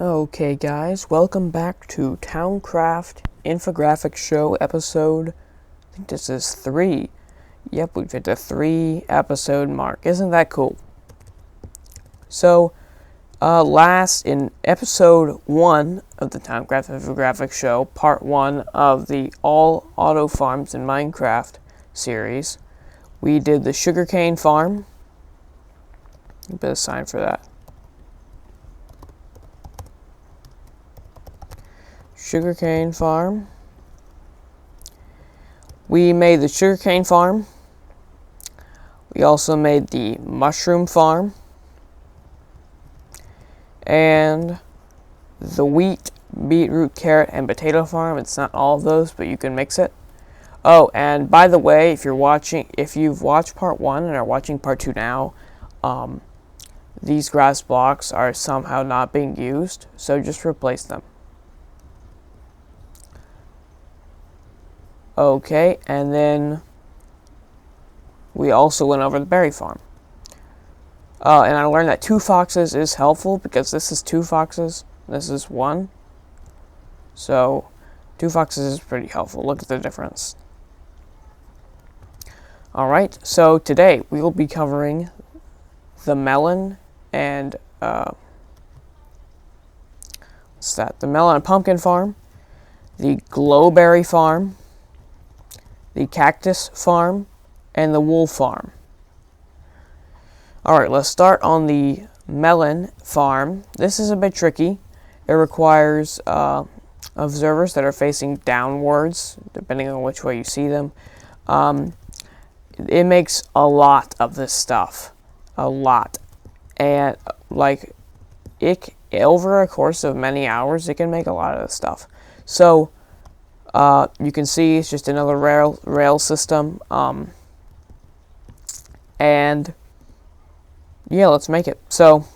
Okay guys, welcome back to Towncraft Infographics Show episode, I think this is 3. Yep, we've hit the 3 episode mark. Isn't that cool? So, last in episode 1 of the Towncraft Infographics Show, part 1 of the All Auto Farms in Minecraft series, we did the sugarcane farm. A bit of sign for that. Sugarcane farm. We made the sugarcane farm. We also made the mushroom farm. And the wheat, beetroot, carrot, and potato farm. It's not all of those, but you can mix it. Oh, and by the way, if you've watched part 1 and are watching part 2 now, these grass blocks are somehow not being used, so just replace them. Okay, and then we also went over the berry farm. And I learned that 2 foxes is helpful because this is 2 foxes, this is 1. So 2 foxes is pretty helpful. Look at the difference. Alright, so today we will be covering the melon and what's that? The Melon and Pumpkin Farm, the Glowberry Farm, the Cactus Farm, and the Wool Farm. Alright, let's start on the melon farm. This is a bit tricky. It requires observers that are facing downwards, depending on which way you see them. It makes a lot of this stuff. A lot. And, like, over a course of many hours, it can make a lot of this stuff. So, you can see it's just another rail system, and yeah, let's make it. So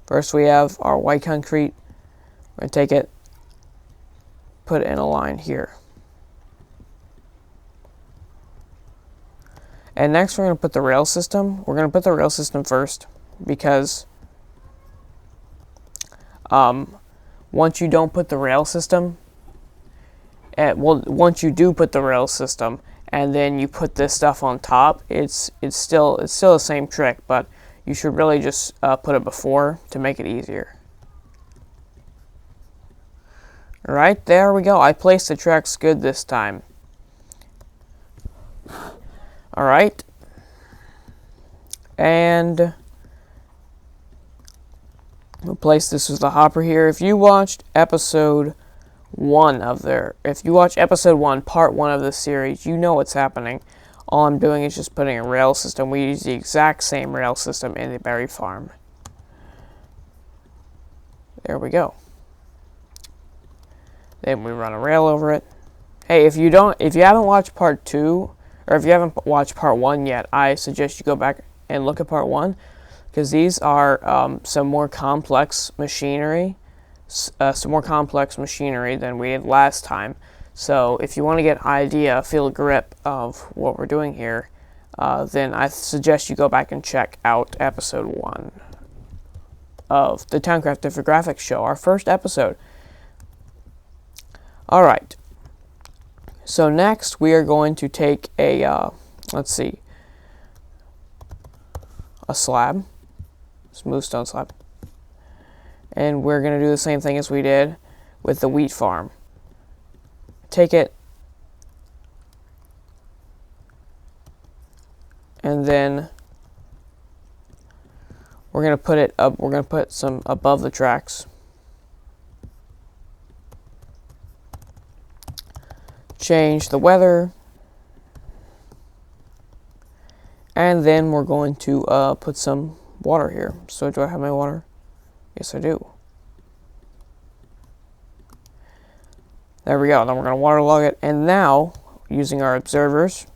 first we have our white concrete. We're going to take it, put it in a line here, and next we're going to put the rail system. We're going to put the rail system first because once you don't put the rail system, once you do put the rail system, and then you put this stuff on top, it's still the same trick, but you should really just put it before to make it easier. All right, there we go. I placed the tracks good this time. All right, and we'll place this as the hopper here. If you watched episode 1 part 1 of this series, you know what's happening. All I'm doing is just putting a rail system. We use the exact same rail system in the berry farm. There we go. Then we run a rail over it. Hey, if you haven't watched part 2, or if you haven't watched part 1 yet, I suggest you go back and look at part 1. Because these are some more complex machinery, than we had last time. So if you want to get an idea, feel a grip of what we're doing here, then I suggest you go back and check out episode 1 of the Towncraft Infographics Show, our first episode. Alright, so next we are going to take a, a slab. Smooth stone slab, and we're going to do the same thing as we did with the wheat farm. Take it, and then we're going to put it up. We're going to put some above the tracks. Change the weather, and then we're going to put some water here. So do I have my water? Yes, I do. There we go. Then we're going to waterlog it. And now, using our observers,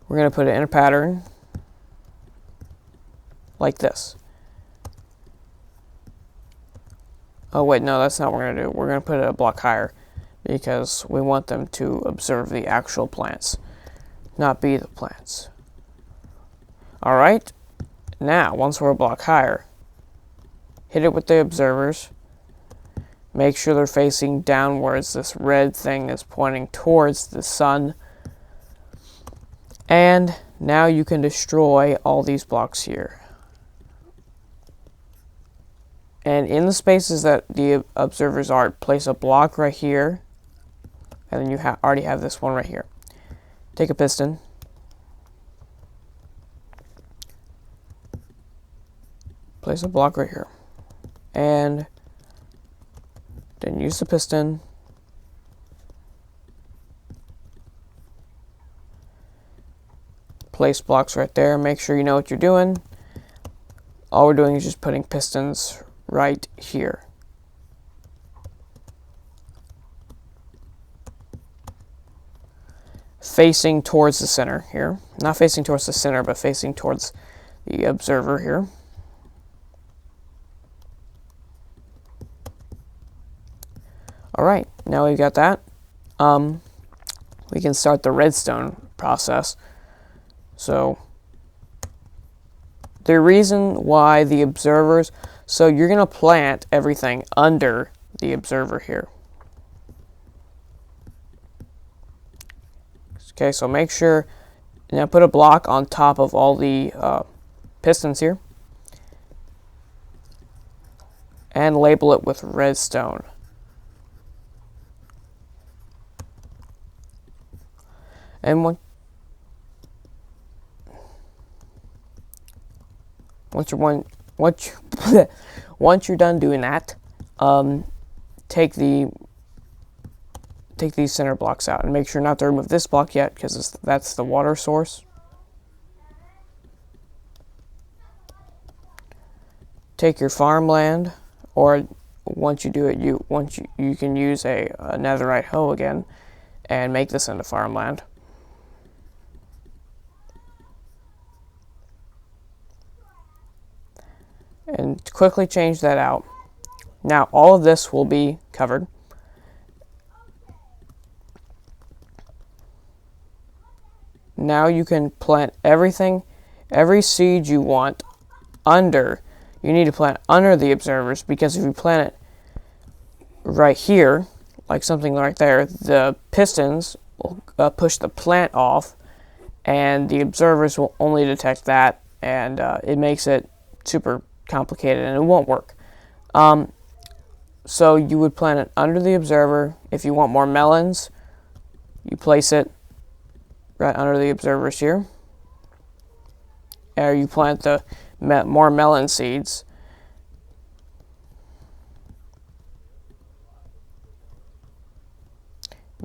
we're going to put it in a pattern like this. Oh, wait, no, that's not what we're going to do. We're going to put it a block higher because we want them to observe the actual plants, not be the plants. Alright, Now, once we're a block higher, hit it with the observers. Make sure they're facing downwards. This red thing is pointing towards the sun. And now you can destroy all these blocks here. And in the spaces that the observers are, place a block right here. And then you already have this one right here. Take a piston. Place a block right here. And then use the piston. Place blocks right there. Make sure you know what you're doing. All we're doing is just putting pistons right here. Facing towards the center here. Not facing towards the center, but facing towards the observer here. Alright, now we've got that. We can start the redstone process. So, the reason why the observers, so you're going to plant everything under the observer here. Okay, so make sure, now put a block on top of all the pistons here. And label it with redstone. And once you're done doing that, take these center blocks out and make sure not to remove this block yet because that's the water source. Take your farmland, or once you do it, you can use a netherite hoe again and make this into farmland. And quickly change that out. Now all of this will be covered. Now you can plant everything, every seed you want under. You need to plant under the observers, because if you plant it right here, like something right there, the pistons will push the plant off, and the observers will only detect that, and it makes it super complicated and it won't work. So you would plant it under the observer. If you want more melons, you place it right under the observers here. Or you plant the more melon seeds.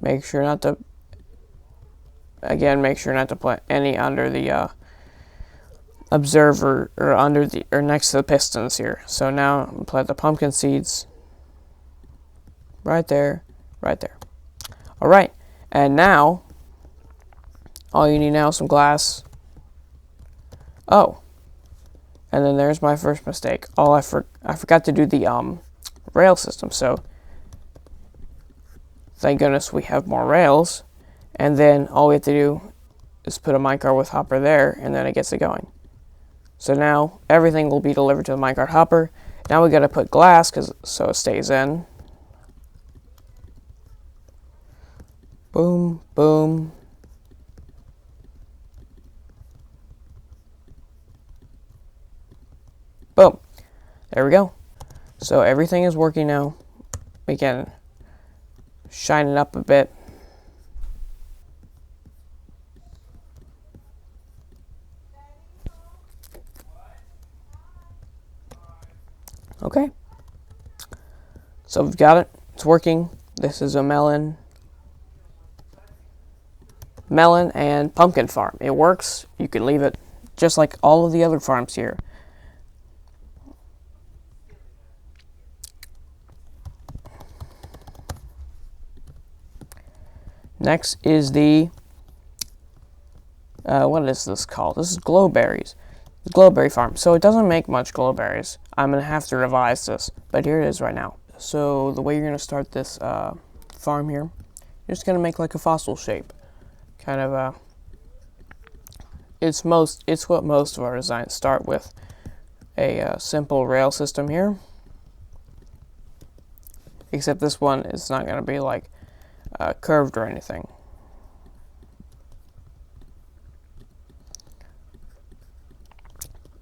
Make sure not to plant any under the observer or next to the pistons here. So now plant the pumpkin seeds right there, right there. All right, and now all you need now is some glass. Oh, and then there's my first mistake. I forgot to do the rail system. So thank goodness we have more rails. And then all we have to do is put a minecart with hopper there, and then it gets it going. So now everything will be delivered to the minecart hopper. Now we got to put glass so it stays in. Boom, boom. Boom. There we go. So everything is working now. We can shine it up a bit. Okay. So we've got it. It's working. This is a melon and pumpkin farm. It works. You can leave it just like all of the other farms here. Next is the what is this called? This is Glowberries. The Glowberry farm. So it doesn't make much glowberries. I'm going to have to revise this, but here it is right now. So the way you're going to start this farm here, you're just going to make like a fossil shape. Kind of it's what most of our designs start with. a simple rail system here. Except this one is not going to be like curved or anything.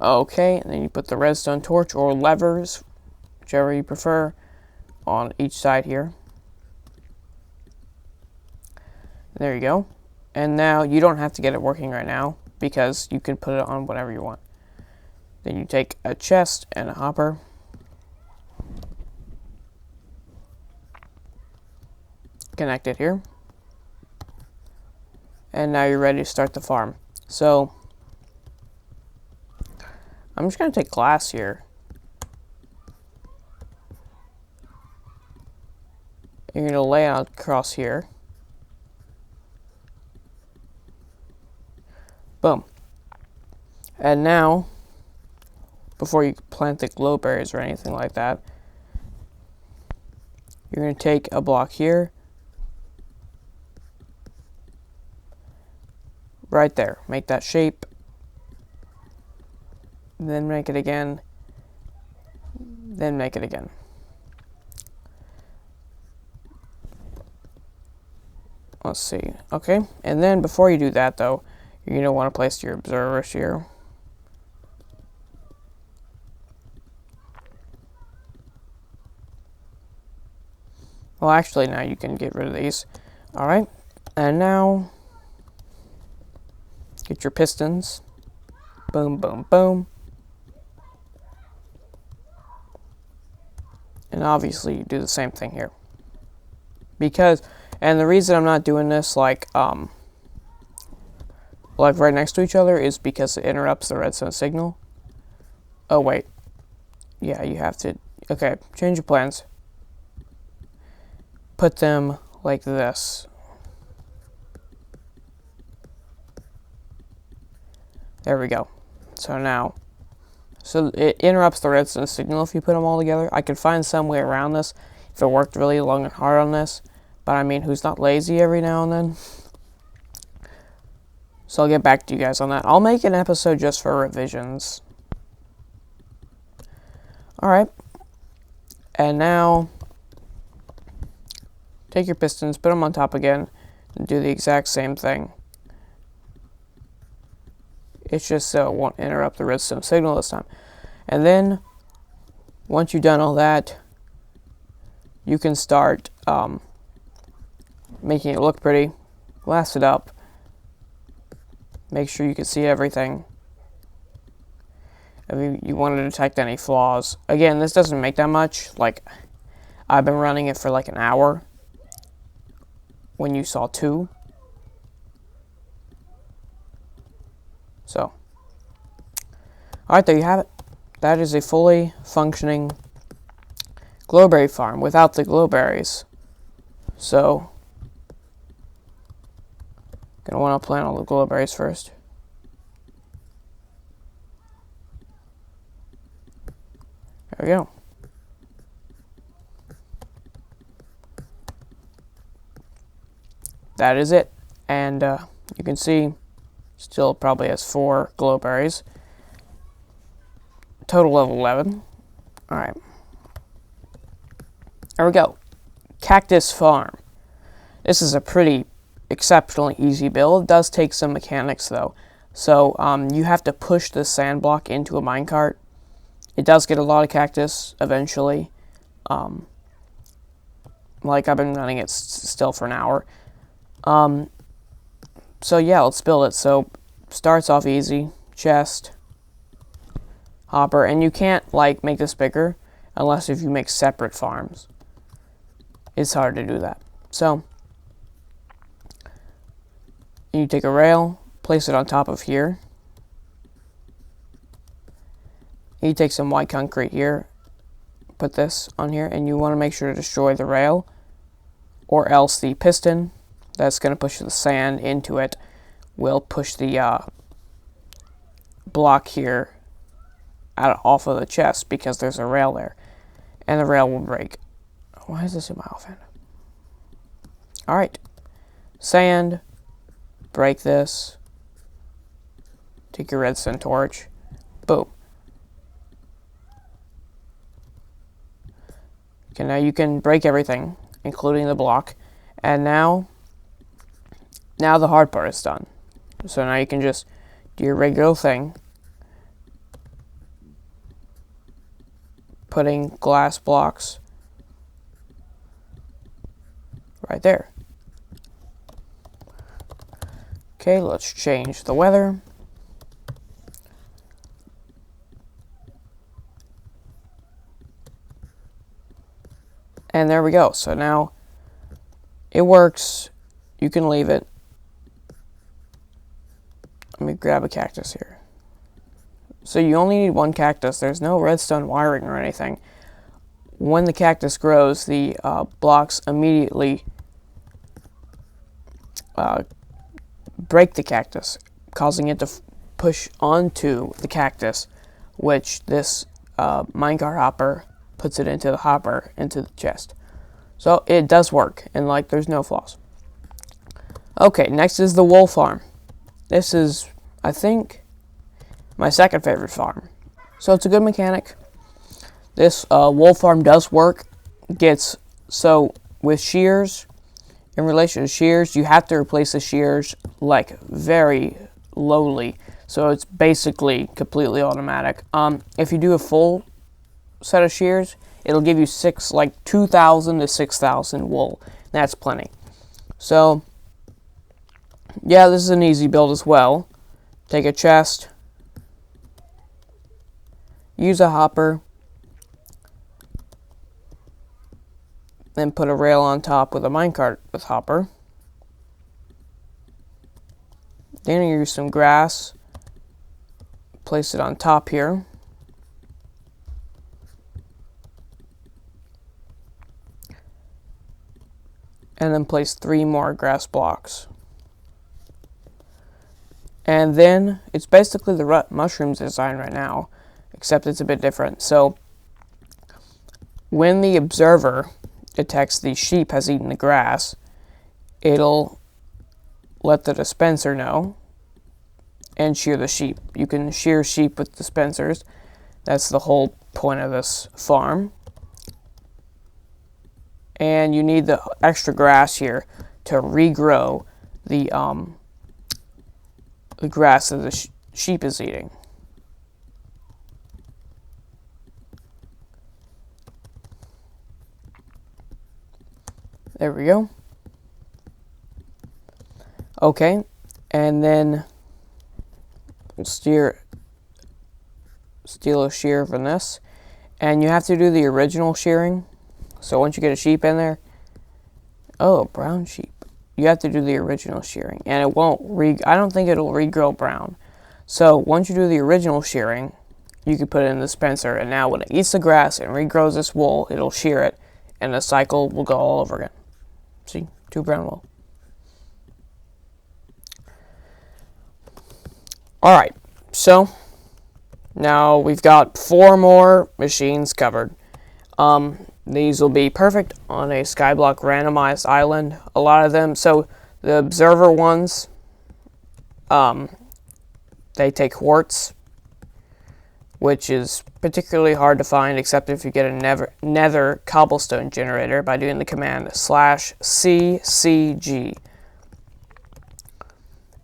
Okay, and then you put the redstone torch or levers, whichever you prefer, on each side here. There you go. And now you don't have to get it working right now because you can put it on whatever you want. Then you take a chest and a hopper. Connect it here. And now you're ready to start the farm. So I'm just going to take glass here. You're going to lay it across here. Boom. And now, before you plant the glowberries or anything like that, you're going to take a block here. Right there. Make that shape. Then make it again. Then make it again. Let's see. Okay. And then before you do that, though, you're going to want to place your observers here. Well, actually, now you can get rid of these. Alright. And now, get your pistons. Boom, boom, boom. And obviously, you do the same thing here. Because, and the reason I'm not doing this like right next to each other is because it interrupts the redstone signal. Oh, wait. Yeah, you have to. Okay, change your plans. Put them like this. There we go. So now, so it interrupts the redstone signal if you put them all together. I could find some way around this if it worked really long and hard on this. But I mean, who's not lazy every now and then? So I'll get back to you guys on that. I'll make an episode just for revisions. Alright. And now, take your pistons, put them on top again, and do the exact same thing. It's just so it won't interrupt the redstone signal this time. And then, once you've done all that, you can start making it look pretty. Glass it up. Make sure you can see everything. If you want to detect any flaws. Again, this doesn't make that much. Like, I've been running it for like an hour. When you saw 2. So. Alright, there you have it. That is a fully functioning glowberry farm without the glowberries. So, gonna want to plant all the glowberries first. There we go. That is it. And you can see, still probably has 4 glowberries. Total level 11. Alright. There we go. Cactus Farm. This is a pretty exceptionally easy build. It does take some mechanics though. So you have to push the sand block into a minecart. It does get a lot of cactus eventually. Like I've been running it still for an hour. So yeah, let's build it. So starts off easy. Chest. Hopper. And you can't like make this bigger unless if you make separate farms. It's hard to do that. So you take a rail, place it on top of here. You take some white concrete here, put this on here, and you want to make sure to destroy the rail, or else the piston that's going to push the sand into it will push the block here off of the chest because there's a rail there, and the rail will break. Why is this in my offhand? Alright. Sand. Break this. Take your redstone torch. Boom. Okay, now you can break everything, including the block. And now the hard part is done. So now you can just do your regular thing. Putting glass blocks right there. Okay, let's change the weather. And there we go. So now it works. You can leave it. Let me grab a cactus here. So you only need one cactus. There's no redstone wiring or anything. When the cactus grows, the blocks immediately break the cactus, causing it to push onto the cactus, which this minecart hopper puts it into the hopper, into the chest. So it does work, and like there's no flaws. Okay, next is the wool farm. This is, I think, my second favorite farm. So it's a good mechanic. This wool farm does work. So with shears, in relation to shears, you have to replace the shears like very lowly. So it's basically completely automatic. If you do a full set of shears, it'll give you 2,000 to 6,000 wool. That's plenty. So yeah, this is an easy build as well. Take a chest, use a hopper, then put a rail on top with a minecart with hopper. Then you use some grass, place it on top here. And then place 3 more grass blocks. And then it's basically the mushrooms design right now, except it's a bit different. So when the observer detects the sheep has eaten the grass, it'll let the dispenser know and shear the sheep. You can shear sheep with dispensers. That's the whole point of this farm. And you need the extra grass here to regrow the grass that the sheep is eating. There we go. Okay, and then we'll steal a shear from this, and you have to do the original shearing. So once you get a sheep in there, brown sheep, you have to do the original shearing, and it won't I don't think it'll regrow brown. So once you do the original shearing, you can put it in the dispenser, and now when it eats the grass and regrows this wool, it'll shear it, and the cycle will go all over again. See, 2 brown wool. Alright, so now we've got 4 more machines covered. These will be perfect on a skyblock randomized island. A lot of them, so the observer ones, they take quartz, which is particularly hard to find except if you get a nether cobblestone generator by doing the command /CCG.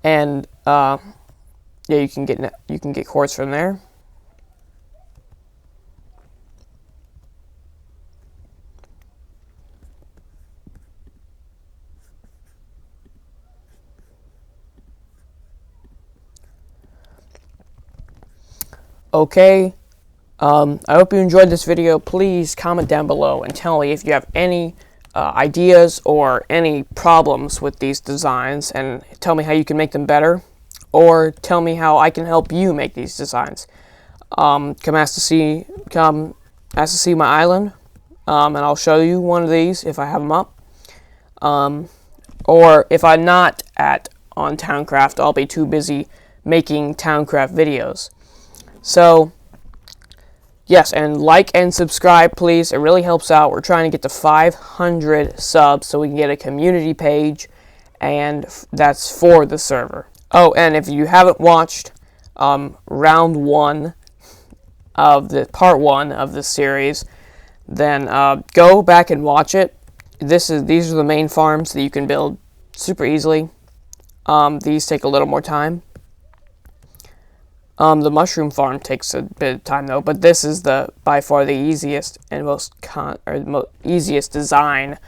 And yeah, you can get quartz from there. Okay, I hope you enjoyed this video. Please comment down below and tell me if you have any ideas or any problems with these designs, and tell me how you can make them better, or tell me how I can help you make these designs. Come ask to see my island, and I'll show you one of these if I have them up. Or if I'm not on Towncraft, I'll be too busy making Towncraft videos. So, yes, and like and subscribe, please. It really helps out. We're trying to get to 500 subs so we can get a community page, and that's for the server. Oh, and if you haven't watched round 1 of the part 1 of the series, then go back and watch it. These are the main farms that you can build super easily. These take a little more time. The mushroom farm takes a bit of time though, but this is by far the easiest and easiest design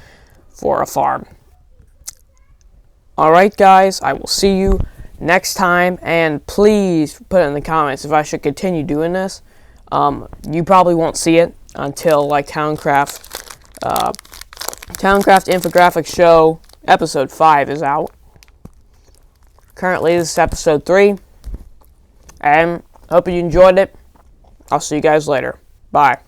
for a farm. Alright guys, I will see you next time, and please put in the comments if I should continue doing this. You probably won't see it until like Towncraft Infographics Show episode 5 is out. Currently this is episode 3, and hope you enjoyed it. I'll see you guys later. Bye.